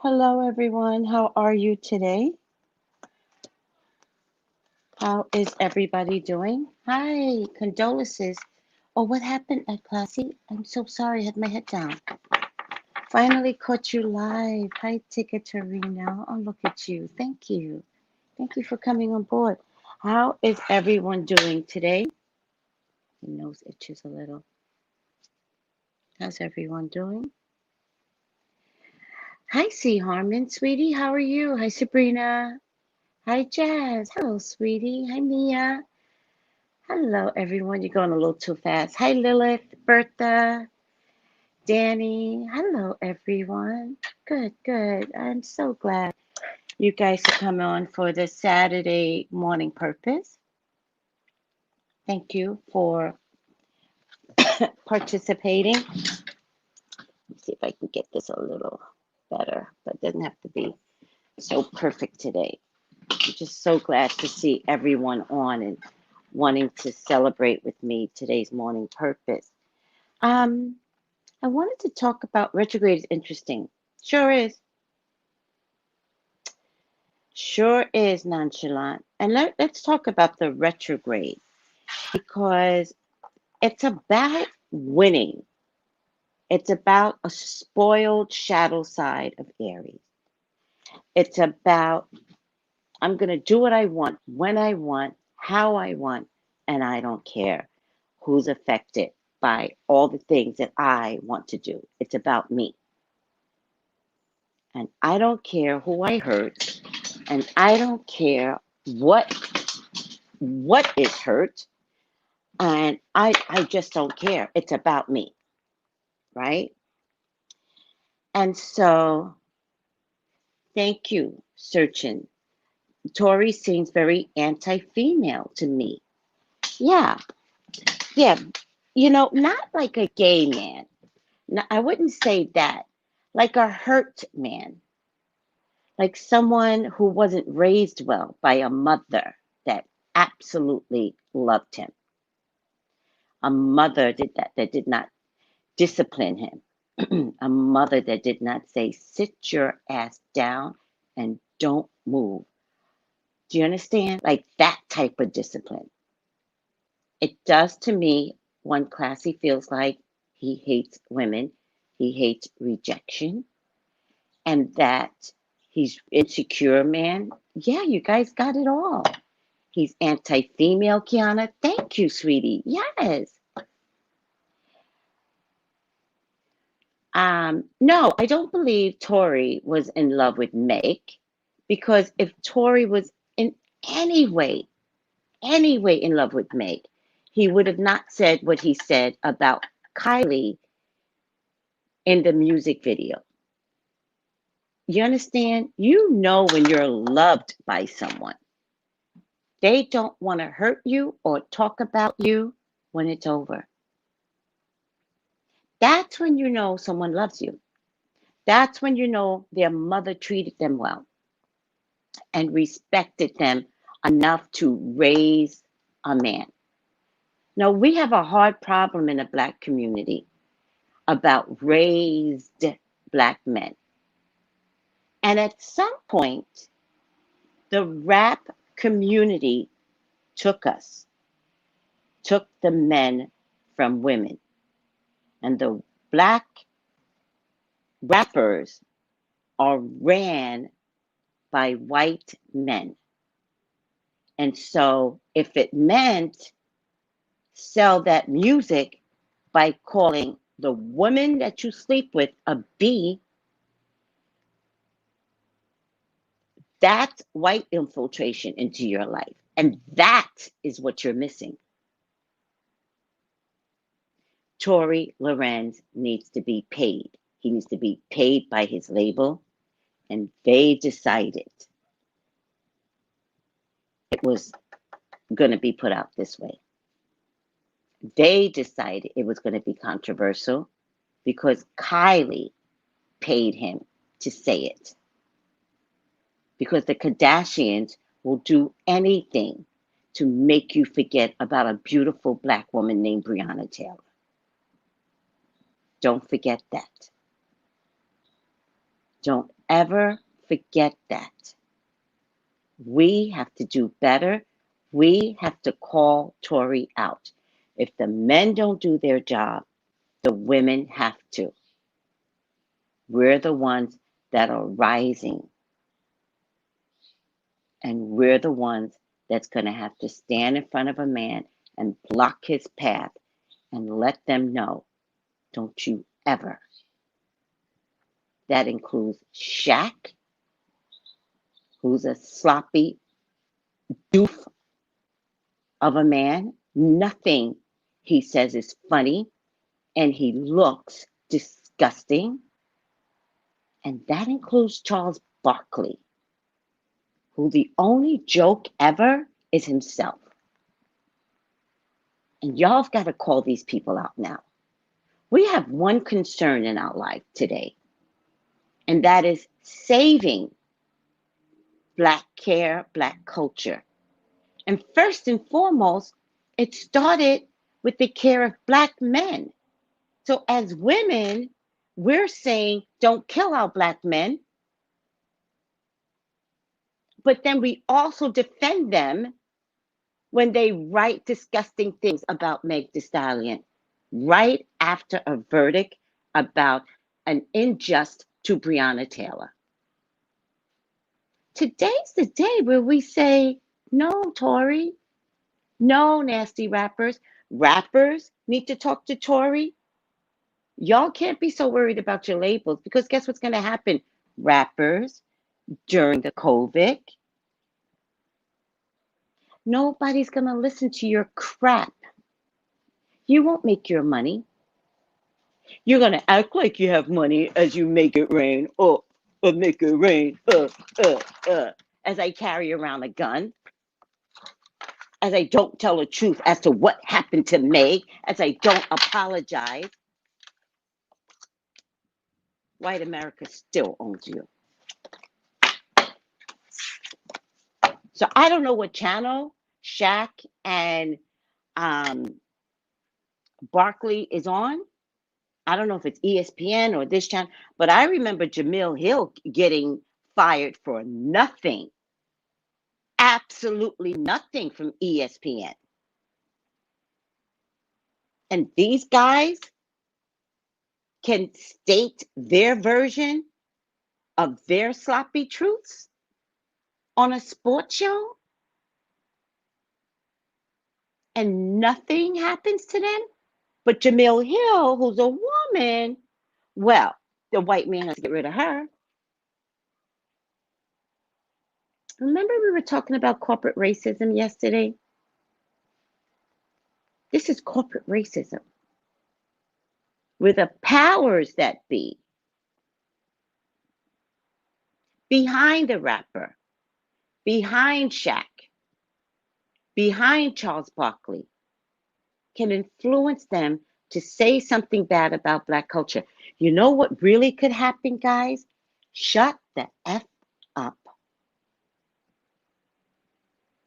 Hello, everyone. How are you today? How is everybody doing? Hi, condolences. Oh, what happened at Classy? I'm so sorry. I had my head down. Finally caught you live. Hi, Ticket Tarina. Oh, look at you. Thank you. Thank you for coming on board. How is everyone doing today? My nose itches a little. How's everyone doing? Hi, C. Harmon, sweetie. How are you? Hi, Sabrina. Hi, Jazz. Hello, sweetie. Hi, Mia. Hello, everyone. You're going a little too fast. Hi, Lilith, Bertha, Danny. Hello, everyone. Good, good. I'm so glad you guys are coming on for the Saturday morning purpose. Thank you for participating. Let me see if I can get this a little better, but it doesn't have to be so perfect today. I'm just so glad to see everyone on and wanting to celebrate with me today's morning purpose. Um, I wanted to talk about retrograde is interesting. Sure is. Sure is nonchalant. And let's talk about the retrograde because it's about winning. It's about a spoiled shadow side of Aries. It's about, I'm going to do what I want, when I want, how I want, and I don't care who's affected by all the things that I want to do. It's about me. And I don't care who I hurt, and I don't care what is hurt, and I just don't care. It's about me, right? And so, thank you, Searchin. Tory seems very anti-female to me. Yeah, yeah. Not like a gay man. No, I wouldn't say that. Like a hurt man, like someone who wasn't raised well by a mother that absolutely loved him. A mother that did not discipline him. A mother that did not say, sit your ass down and don't move. Do you understand? Like that type of discipline. It does to me when Classy feels like he hates women, he hates rejection, and that he's insecure man. Yeah, you guys got it all. He's anti-female, Kiana. Thank you, sweetie. Yes. No, I don't believe Tory was in love with Meg, because if Tory was in any way, in love with Meg, he would have not said what he said about Kylie in the music video. You understand? You know when you're loved by someone. They don't want to hurt you or talk about you when it's over. That's when you know someone loves you. That's when you know their mother treated them well and respected them enough to raise a man. Now, we have a hard problem in the Black community about raised Black men. And at some point, the rap community took us, took the men from women. And the Black rappers are ran by white men. And so if it meant sell that music by calling the woman that you sleep with a B, that's white infiltration into your life. And that is what you're missing. Tory Lanez needs to be paid. He needs to be paid by his label. And they decided it was going to be put out this way. They decided it was going to be controversial because Kylie paid him to say it. Because the Kardashians will do anything to make you forget about a beautiful Black woman named Breonna Taylor. Don't forget that. Don't ever forget that. We have to do better. We have to call Tory out. If the men don't do their job, the women have to. We're the ones that are rising, and we're the ones that's going to have to stand in front of a man and block his path and let them know, don't you ever. That includes Shaq, who's a sloppy doof of a man. Nothing he says is funny, and he looks disgusting. And that includes Charles Barkley, who the only joke ever is himself. And y'all have got to call these people out now. We have one concern in our life today, and that is saving Black care, Black culture. And first and foremost, it started with the care of Black men. So as women, we're saying, don't kill our Black men, but then we also defend them when they write disgusting things about Meg Thee Stallion, right after a verdict about an injustice to Breonna Taylor. Today's the day where we say, no, Tory, no, nasty rappers. Rappers need to talk to Tory. Y'all can't be so worried about your labels, because guess what's going to happen? Rappers, during the COVID, nobody's going to listen to your crap. You won't make your money. You're going to act like you have money as you make it rain. Make it rain. As I carry around a gun. As I don't tell the truth as to what happened to Meg. As I don't apologize. White America still owns you. So I don't know what channel Shaq and Barkley is on. I don't know if it's ESPN or this channel, but I remember Jamil Hill getting fired for nothing. Absolutely nothing from ESPN. And these guys can state their version of their sloppy truths on a sports show, and nothing happens to them. But Jamil Hill, who's a woman, well, the white man has to get rid of her. Remember we were talking about corporate racism yesterday? This is corporate racism, where the powers that be behind the rapper, behind Shaq, behind Charles Barkley, can influence them to say something bad about Black culture. You know what really could happen, guys? Shut the F up.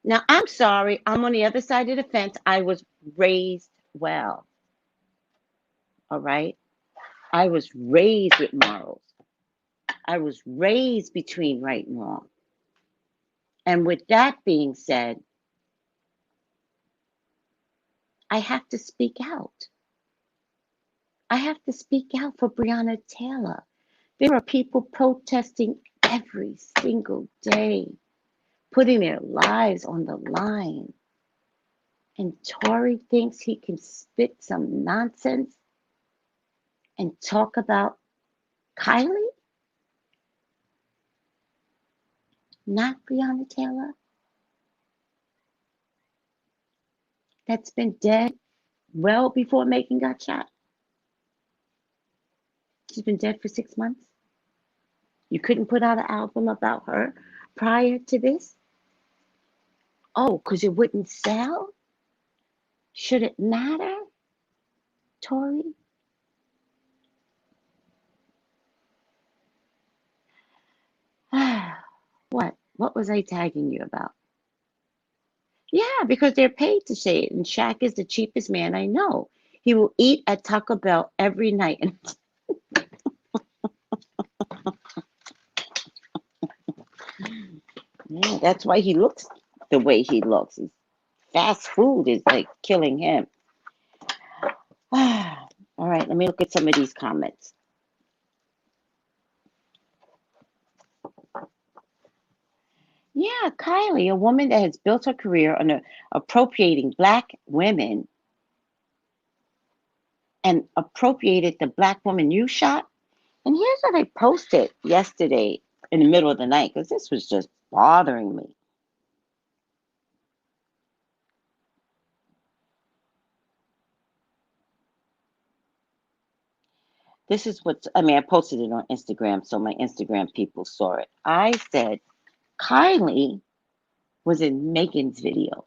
Now, I'm sorry, I'm on the other side of the fence. I was raised well. All right? I was raised with morals. I was raised between right and wrong. And with that being said, I have to speak out. I have to speak out for Breonna Taylor. There are people protesting every single day, putting their lives on the line. And Tory thinks he can spit some nonsense and talk about Kylie, not Breonna Taylor, that's been dead well before Megan got shot. She's been dead for 6 months. You couldn't put out an album about her prior to this? Oh, because it wouldn't sell? Should it matter, Tory? What? What was I tagging you about? Yeah, because they're paid to say it. And Shaq is the cheapest man I know. He will eat at Taco Bell every night. And Yeah, that's why he looks the way he looks. Fast food is like killing him. All right, let me look at some of these comments. Yeah, Kylie, a woman that has built her career on appropriating black women and appropriated the black woman you shot. And here's what I posted yesterday in the middle of the night because this was just bothering me. This is what I mean. I posted it on Instagram, so my Instagram people saw it. I said, Kylie was in Megan's video,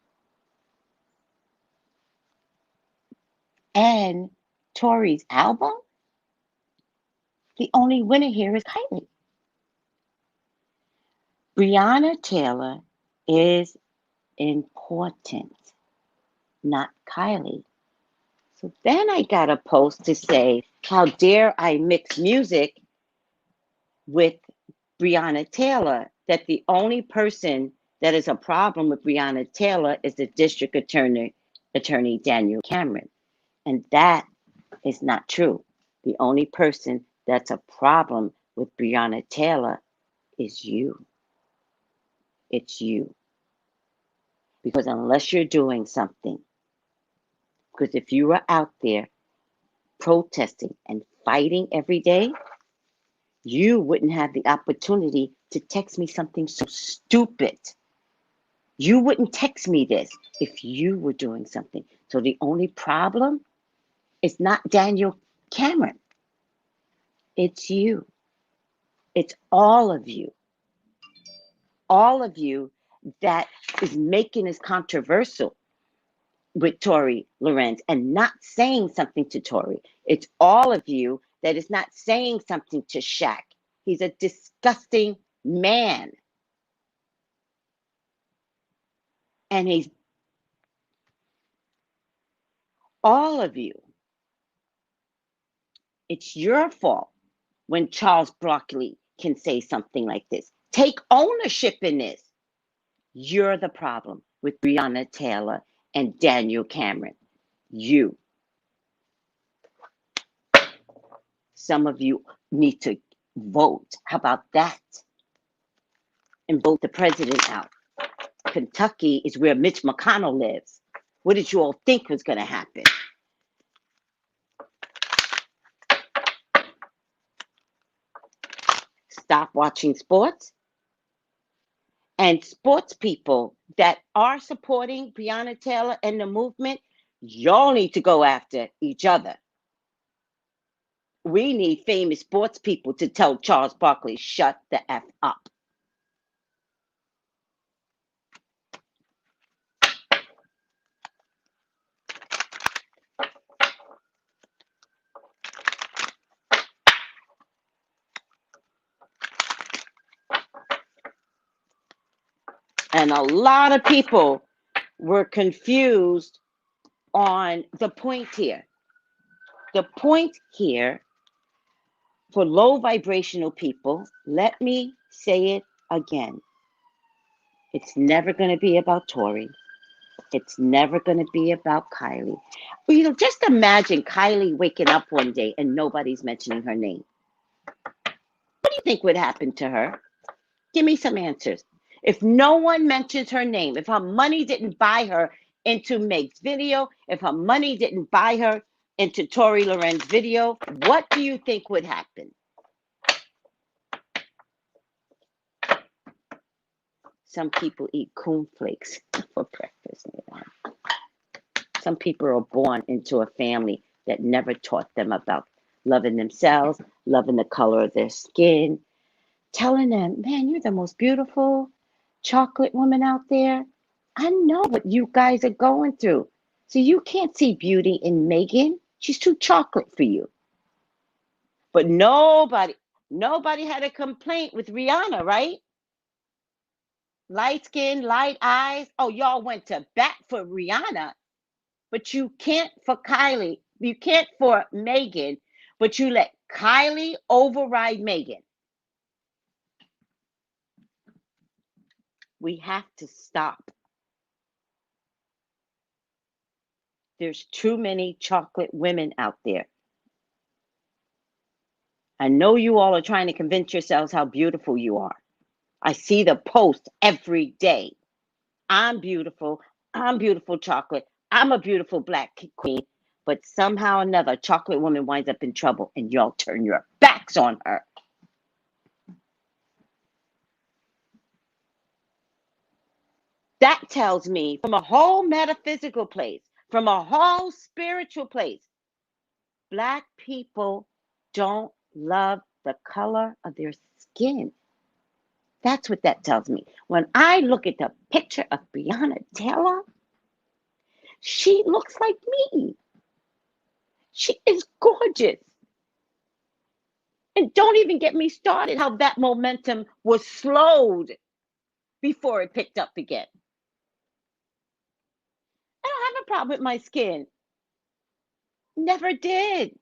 and Tory's album. The only winner here is Kylie. Breonna Taylor is important, not Kylie. So then I got a post to say, how dare I mix music with Breonna Taylor? That the only person that is a problem with Breonna Taylor is the district attorney Daniel Cameron. And that is not true. The only person that's a problem with Breonna Taylor is you. It's you. Because unless you're doing something, because if you were out there protesting and fighting every day, you wouldn't have the opportunity to text me something so stupid. You wouldn't text me this if you were doing something. So the only problem is not Daniel Cameron. It's you. It's all of you. All of you that is making this controversial with Tory Lanez and not saying something to Tory. It's all of you that is not saying something to Shaq. He's a disgusting man. And he's all of you. It's your fault when Charles Broccoli can say something like this. Take ownership in this. You're the problem with Breonna Taylor and Daniel Cameron. You. Some of you need to vote. How about that? And vote the president out. Kentucky is where Mitch McConnell lives. What did you all think was going to happen? Stop watching sports. And sports people that are supporting Breonna Taylor and the movement, y'all need to go after each other. We need famous sports people to tell Charles Barkley, shut the F up. And a lot of people were confused on the point here. The point here for low vibrational people, let me say it again. It's never going to be about Tory. It's never going to be about Kylie. Just imagine Kylie waking up one day and nobody's mentioning her name. What do you think would happen to her? Give me some answers. If no one mentions her name, if her money didn't buy her into Meg's video, if her money didn't buy her into Tory Lanez's video, what do you think would happen? Some people eat cornflakes for breakfast. Some people are born into a family that never taught them about loving themselves, loving the color of their skin, telling them, man, you're the most beautiful chocolate woman out there. I know what you guys are going through. So you can't see beauty in Megan. She's too chocolate for you. But nobody had a complaint with Rihanna, right? Light skin, light eyes. Oh, y'all went to bat for Rihanna, but you can't for Kylie. You can't for Megan, but you let Kylie override Megan. We have to stop. There's too many chocolate women out there. I know you all are trying to convince yourselves how beautiful you are. I see the post every day. I'm beautiful. I'm beautiful chocolate. I'm a beautiful black queen. But somehow or another, a chocolate woman winds up in trouble and y'all turn your backs on her. That tells me from a whole metaphysical place, from a whole spiritual place, black people don't love the color of their skin. That's what that tells me. When I look at the picture of Breonna Taylor, she looks like me. She is gorgeous. And don't even get me started how that momentum was slowed before it picked up again. I don't have a problem with my skin. Never did.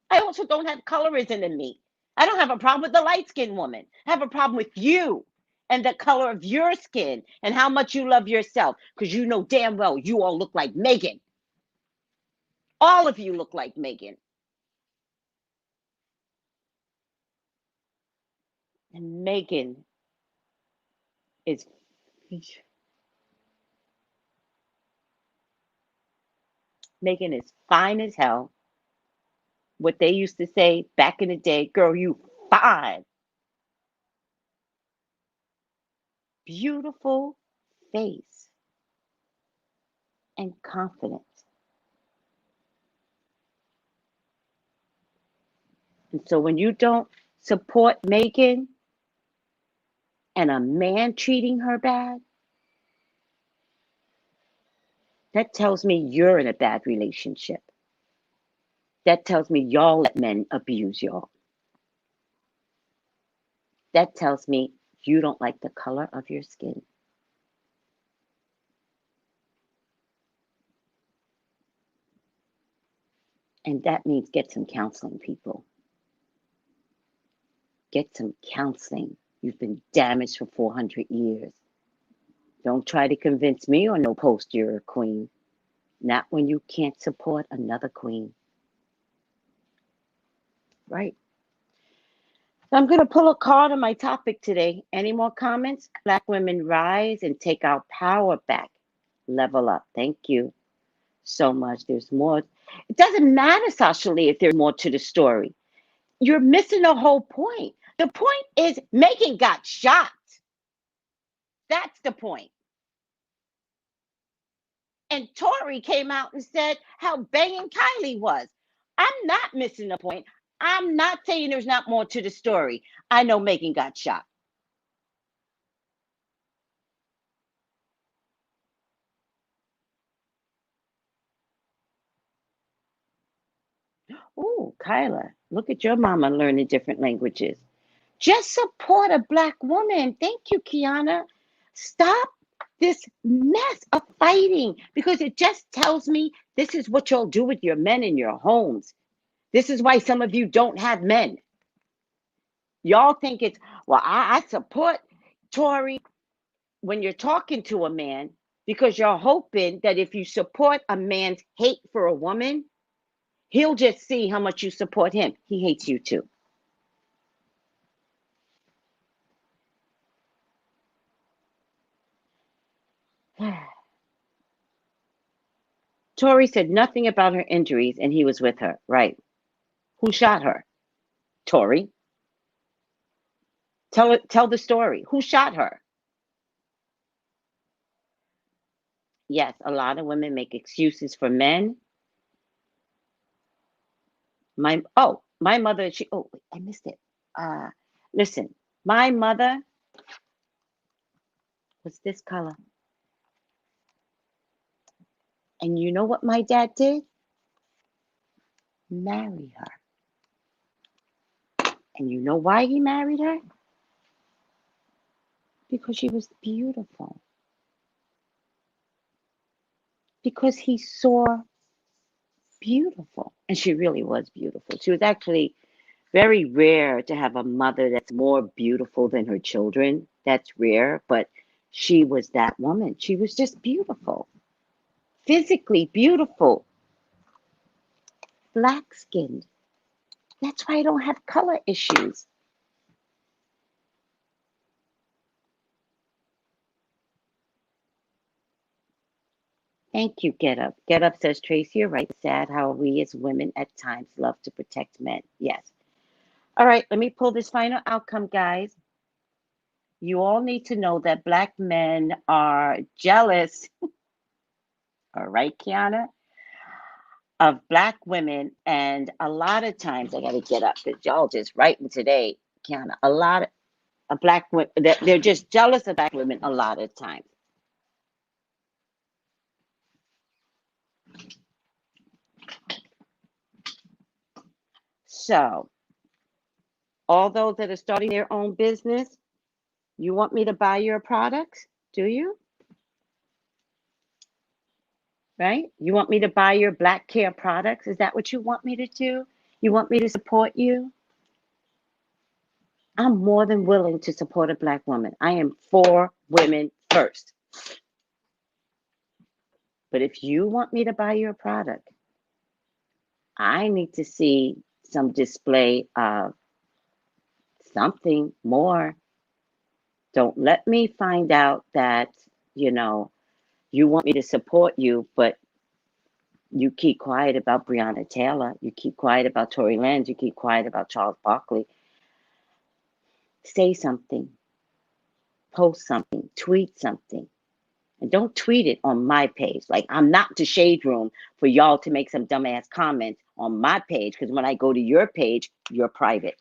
I also don't have colorism in me. I don't have a problem with the light skinned woman. I have a problem with you and the color of your skin and how much you love yourself because you know damn well you all look like Megan. All of you look like Megan. And is Megan is fine as hell. What they used to say back in the day, girl, you fine. Beautiful face and confidence. And so when you don't support Megan and a man treating her bad, that tells me you're in a bad relationship. That tells me y'all let men abuse y'all. That tells me you don't like the color of your skin. And that means get some counseling, people. Get some counseling. You've been damaged for 400 years. Don't try to convince me or no post you're a queen. Not when you can't support another queen. Right. So I'm going to pull a card on my topic today. Any more comments? Black women rise and take our power back. Level up. Thank you so much. There's more. It doesn't matter, Sasha Lee, if there's more to the story. You're missing the whole point. The point is Megan got shot. That's the point. And Tory came out and said how banging Kylie was. I'm not missing the point. I'm not saying there's not more to the story. I know Megan got shot. Oh, Kyla, look at your mama learning different languages. Just support a black woman. Thank you, Kiana. Stop this mess of fighting because it just tells me this is what you'll do with your men in your homes. This is why some of you don't have men. Y'all think it's, well, I support Tory when you're talking to a man because you're hoping that if you support a man's hate for a woman, he'll just see how much you support him. He hates you too. Tori said nothing about her injuries and he was with her. Right. Who shot her? Tori. Tell the story. Who shot her? Yes, a lot of women make excuses for men. My mother, I missed it. Listen, my mother was this color. And you know what my dad did? Marry her. And you know why he married her? Because she was beautiful. Because he saw beautiful. And she really was beautiful. She was actually very rare to have a mother that's more beautiful than her children. That's rare, but She was that woman. She was just beautiful, physically beautiful, black skinned. That's why I don't have color issues. Thank you, Get Up. Get Up says, Tracy, you're right. Sad how we as women at times love to protect men. Yes. All right, let me pull this final outcome, guys. You all need to know that black men are jealous, all right, Kiana, of black women. And a lot of times, I got to get up because y'all just writing today, Kiana. A lot of black women, they're just jealous of black women a lot of times. So, all those that are starting their own business, you want me to buy your products? Do you? Right? You want me to buy your black care products? Is that what you want me to do? You want me to support you? I'm more than willing to support a black woman. I am for women first. But if you want me to buy your product, I need to see some display of something more. Don't let me find out that, you know, you want me to support you, but you keep quiet about Breonna Taylor. You keep quiet about Tory Lanez. You keep quiet about Charles Barkley. Say something. Post something. Tweet something. And don't tweet it on my page. Like, I'm not the shade room for y'all to make some dumbass comments on my page, because when I go to your page, you're private.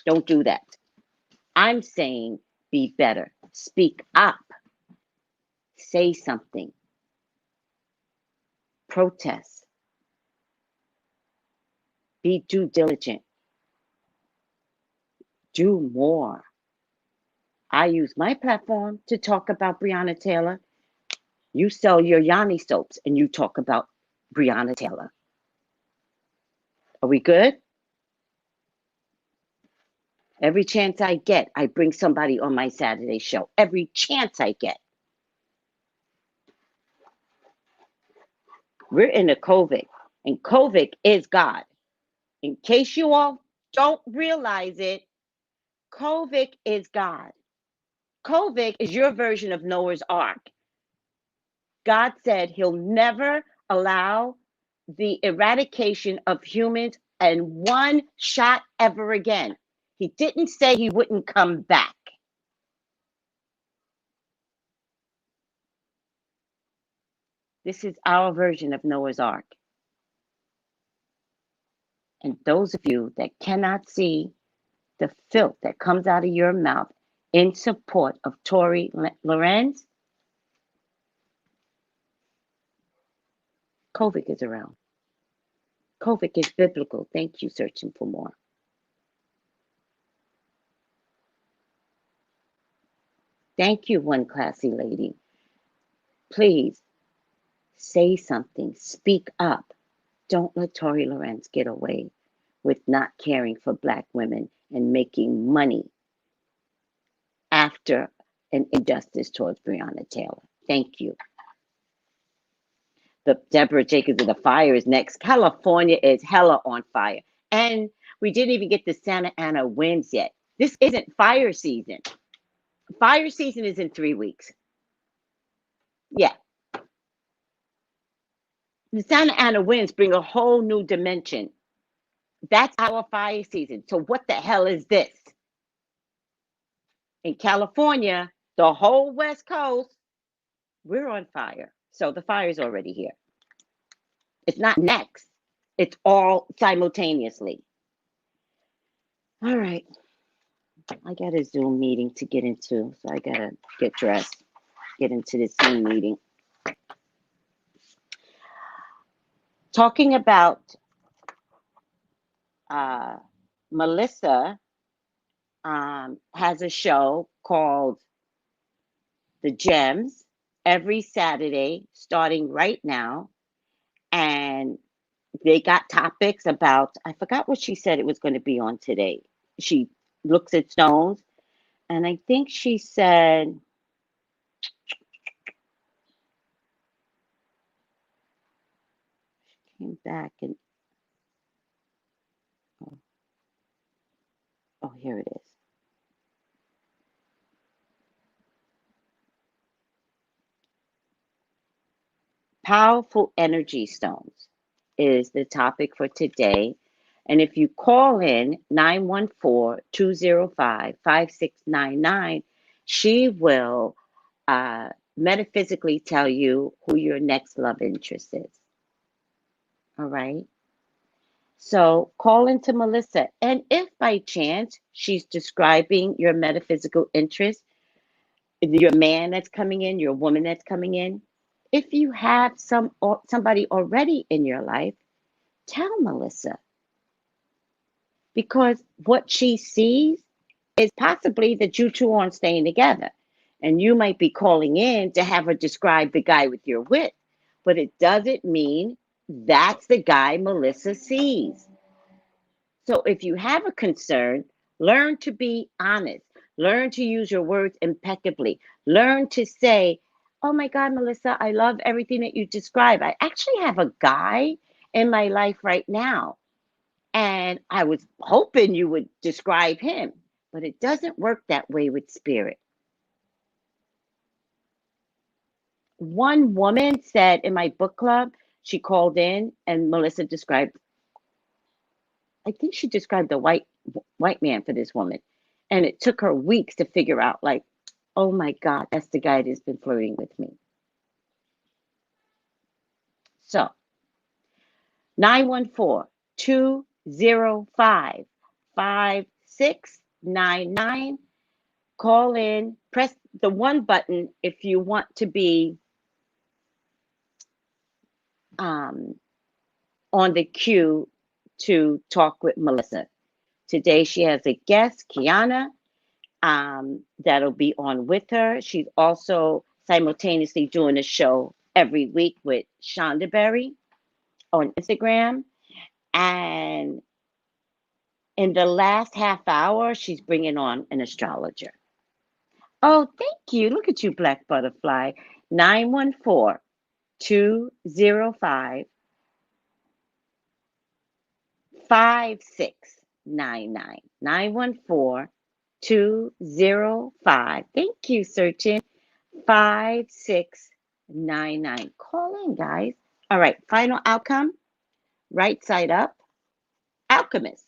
Don't do that. I'm saying be better. Speak up. Say something. Protest. Be due diligent. Do more. I use my platform to talk about Breonna Taylor. You sell your Yanni soaps and you talk about Breonna Taylor. Are we good? Every chance I get, I bring somebody on my Saturday show. Every chance I get. We're in a COVID, and COVID is God. In case you all don't realize it, COVID is God. COVID is your version of Noah's Ark. God said he'll never allow the eradication of humans and one shot ever again. He didn't say he wouldn't come back. This is our version of Noah's Ark. And those of you that cannot see the filth that comes out of your mouth in support of Tory Lanez, COVID is around. COVID is biblical. Thank you, Searching for More. Thank you, one classy lady. Please say something. Speak up. Don't let Tory Lanez get away with not caring for black women and making money after an injustice towards Breonna Taylor. Thank you. The Deborah Jacobs of the fire is next. California is hella on fire. And we didn't even get the Santa Ana winds yet. This isn't fire season. Fire season is in 3 weeks. Yeah. The Santa Ana winds bring a whole new dimension. That's our fire season. So what the hell is this? In California, the whole West Coast, we're on fire. So the fire is already here. It's not next. It's all simultaneously. All right. I got a Zoom meeting to get into, so I got to get dressed, get into this Zoom meeting. Talking about Melissa has a show called The Gems every Saturday, starting right now. And they got topics about, I forgot what she said it was going to be on today. She looks at stones. And I think she said came back and oh, here it is. Powerful energy stones is the topic for today. And if you call in 914-205-5699, she will metaphysically tell you who your next love interest is. All right. So call into Melissa. And if by chance she's describing your metaphysical interest, your man that's coming in, your woman that's coming in, if you have somebody already in your life, tell Melissa, because what she sees is possibly that you two aren't staying together, and you might be calling in to have her describe the guy with you're with, but it doesn't mean that's the guy Melissa sees. So if you have a concern, learn to be honest. Learn to use your words impeccably. Learn to say, oh my God, Melissa, I love everything that you describe. I actually have a guy in my life right now, and I was hoping you would describe him, but it doesn't work that way with spirit. One woman said in my book club, she called in and Melissa described, I think she described a white man for this woman. And it took her weeks to figure out, like, oh my God, that's the guy that's been flirting with me. So 914-205-5699. Call in, press the one button if you want to be on the queue to talk with Melissa. Today she has a guest, Kiana, that'll be on with her. She's also simultaneously doing a show every week with Shonda Berry on Instagram. And in the last half hour, she's bringing on an astrologer. Oh, thank you. Look at you, Black Butterfly. 914-205 5699. 914-205. Thank you, Searching. 5699. Call in, guys. All right, final outcome. Right side up. Alchemist.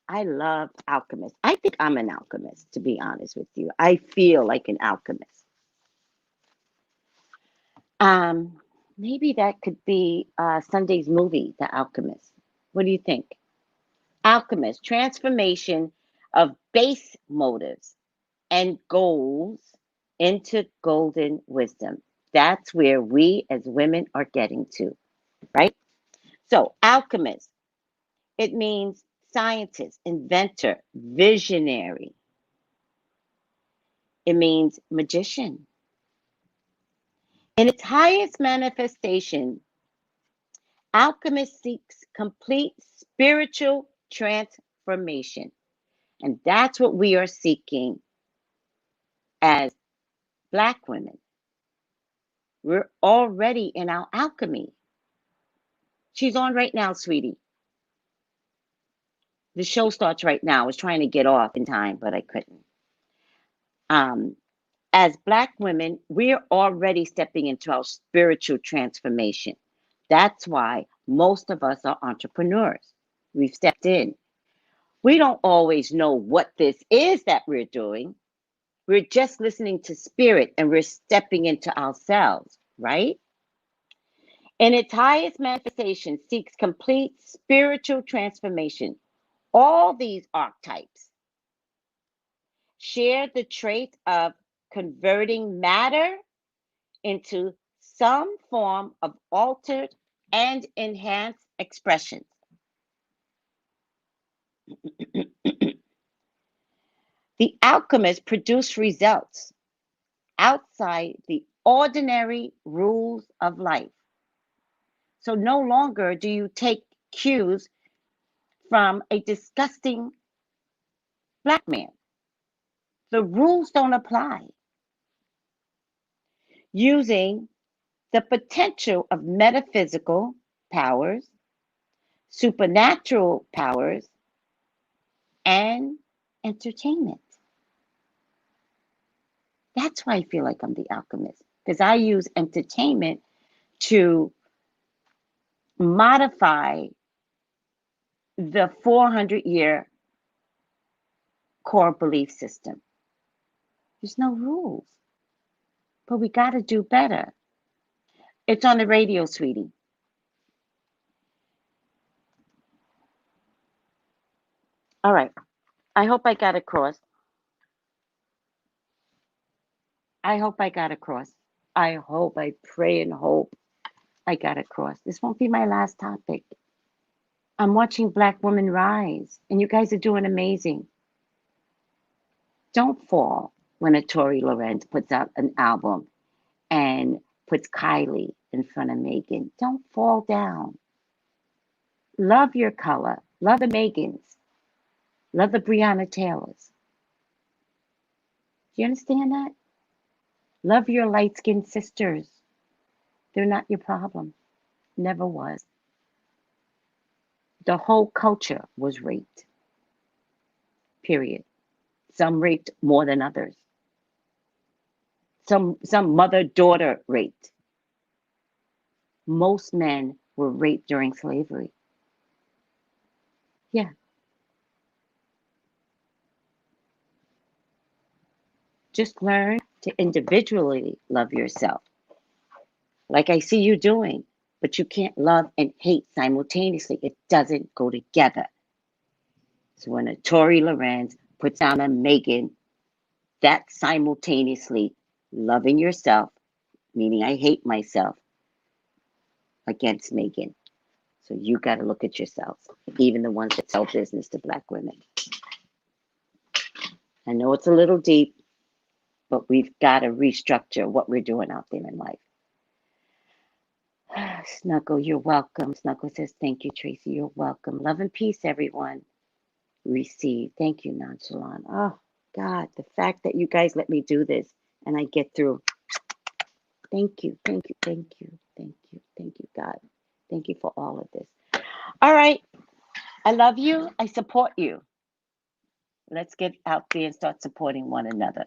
I love alchemist. I think I'm an alchemist, to be honest with you. I feel like an alchemist. Maybe that could be Sunday's movie, The Alchemist. What do you think? Alchemist, transformation of base motives and goals into golden wisdom. That's where we as women are getting to, right? So, alchemist, it means scientist, inventor, visionary. It means magician. In its highest manifestation, alchemist seeks complete spiritual transformation. And that's what we are seeking as Black women. We're already in our alchemy. She's on right now, sweetie. The show starts right now. I was trying to get off in time, but I couldn't. As Black women, we're already stepping into our spiritual transformation. That's why most of us are entrepreneurs. We've stepped in. We don't always know what this is that we're doing. We're just listening to spirit and we're stepping into ourselves, right? In its highest manifestation, seeks complete spiritual transformation. All these archetypes share the trait of converting matter into some form of altered and enhanced expression. The alchemists produce results outside the ordinary rules of life. So no longer do you take cues from a disgusting Black man. The rules don't apply. Using the potential of metaphysical powers, supernatural powers, and entertainment. That's why I feel like I'm the alchemist, because I use entertainment to modify the 400-year core belief system. There's no rules, but we got to do better. It's on the radio, sweetie. All right. I hope I got across. I hope I got across. I hope, I pray and hope I got across. This won't be my last topic. I'm watching Black women rise, and you guys are doing amazing. Don't fall when a Tory Lanez puts out an album and puts Kylie in front of Megan. Don't fall down. Love your color. Love the Megans. Love the Breonna Taylors. Do you understand that? Love your light-skinned sisters. They're not your problem. Never was. The whole culture was raped. Period. Some raped more than others. Some mother-daughter raped. Most men were raped during slavery. Yeah. Just learn to individually love yourself, like I see you doing, but you can't love and hate simultaneously. It doesn't go together. So when a Tory Lanez puts down a Megan, that's simultaneously loving yourself, meaning I hate myself, against Megan. So you got to look at yourselves, even the ones that sell business to Black women. I know it's a little deep, but we've got to restructure what we're doing out there in life. Snuggle, you're welcome. Snuggle says, thank you, Tracy. You're welcome. Love and peace, everyone. Receive. Thank you, Nonchalant. Oh, God, the fact that you guys let me do this and I get through. Thank you, thank you, thank you, thank you, thank you, God. Thank you for all of this. All right. I love you. I support you. Let's get out there and start supporting one another.